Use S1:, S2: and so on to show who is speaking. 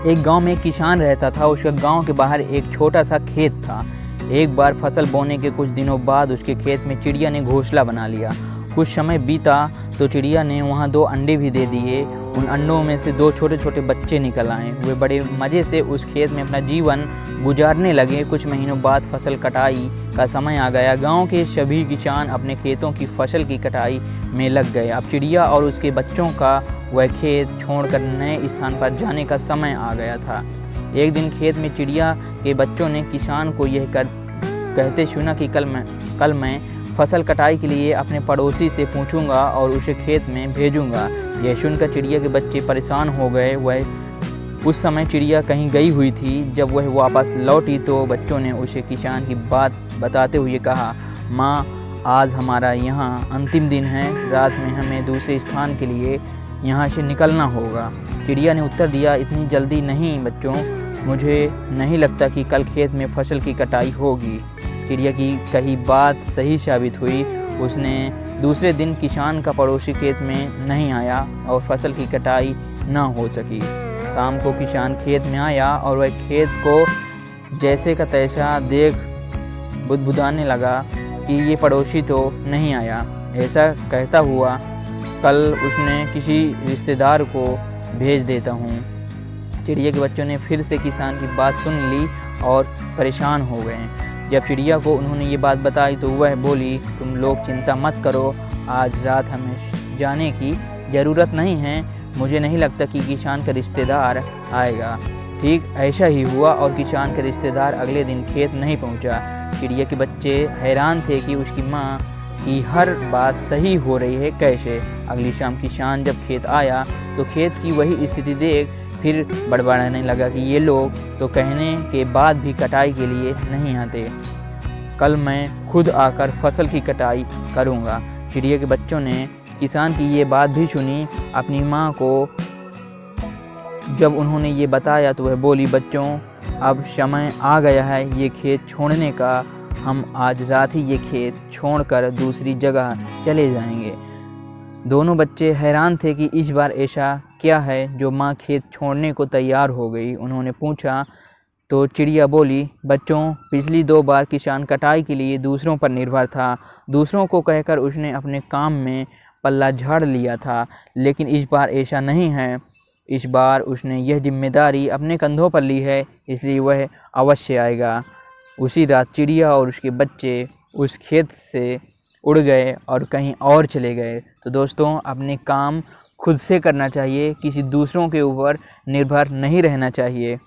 S1: एक गांव में एक किसान रहता था। उसका गांव के बाहर एक छोटा सा खेत था। एक बार फसल बोने के कुछ दिनों बाद उसके खेत में चिड़िया ने घोंसला बना लिया। कुछ समय बीता तो चिड़िया ने वहां 2 अंडे भी दे दिए। उन अंडों में से 2 छोटे छोटे बच्चे निकल आए। वे बड़े मज़े से उस खेत में अपना जीवन गुजारने लगे। कुछ महीनों बाद फसल कटाई का समय आ गया। गांव के सभी किसान अपने खेतों की फसल की कटाई में लग गए। अब चिड़िया और उसके बच्चों का वह खेत छोड़कर नए स्थान पर जाने का समय आ गया था। एक दिन खेत में चिड़िया के बच्चों ने किसान को यह कहते सुना कि कल मैं फसल कटाई के लिए अपने पड़ोसी से पूछूंगा और उसे खेत में भेजूंगा। यह सुनकर चिड़िया के बच्चे परेशान हो गए। वह उस समय चिड़िया कहीं गई हुई थी। जब वह वापस लौटी तो बच्चों ने उसे किसान की बात बताते हुए कहा, माँ, आज हमारा यहाँ अंतिम दिन है। रात में हमें दूसरे स्थान के लिए यहाँ से निकलना होगा। चिड़िया ने उत्तर दिया, इतनी जल्दी नहीं बच्चों, मुझे नहीं लगता कि कल खेत में फसल की कटाई होगी। चिड़िया की कही बात सही साबित हुई। उसने दूसरे दिन किसान का पड़ोसी खेत में नहीं आया और फसल की कटाई न हो सकी। शाम को किसान खेत में आया और वह खेत को जैसे का तैसा देख बुदबुदाने लगा कि ये पड़ोसी तो नहीं आया। ऐसा कहता हुआ, कल उसने किसी रिश्तेदार को भेज देता हूँ। चिड़िया के बच्चों ने फिर से किसान की बात सुन ली और परेशान हो गए। जब चिड़िया को उन्होंने ये बात बताई तो वह बोली, तुम लोग चिंता मत करो, आज रात हमें जाने की ज़रूरत नहीं है। मुझे नहीं लगता कि किसान का रिश्तेदार आएगा। ठीक ऐसा ही हुआ और किसान का रिश्तेदार अगले दिन खेत नहीं पहुंचा। चिड़िया के बच्चे हैरान थे कि उसकी माँ की हर बात सही हो रही है कैसे। अगली शाम किसान जब खेत आया तो खेत की वही स्थिति देख फिर बड़बड़ाने लगा कि ये लोग तो कहने के बाद भी कटाई के लिए नहीं आते। कल मैं खुद आकर फसल की कटाई करूँगा। चिड़िया के बच्चों ने किसान की ये बात भी सुनी। अपनी माँ को जब उन्होंने ये बताया तो वह बोली, बच्चों, अब समय आ गया है ये खेत छोड़ने का। हम आज रात ही ये खेत छोड़कर दूसरी जगह चले जाएंगे। दोनों बच्चे हैरान थे कि इस बार ऐसा क्या है जो माँ खेत छोड़ने को तैयार हो गई। उन्होंने पूछा तो चिड़िया बोली, बच्चों, पिछली 2 बार किसान कटाई के लिए दूसरों पर निर्भर था। दूसरों को कहकर उसने अपने काम में पल्ला झाड़ लिया था, लेकिन इस बार ऐसा नहीं है। इस बार उसने यह जिम्मेदारी अपने कंधों पर ली है, इसलिए वह अवश्य आएगा। उसी रात चिड़िया और उसके बच्चे उस खेत से उड़ गए और कहीं और चले गए। तो दोस्तों, अपने काम खुद से करना चाहिए, किसी दूसरों के ऊपर निर्भर नहीं रहना चाहिए।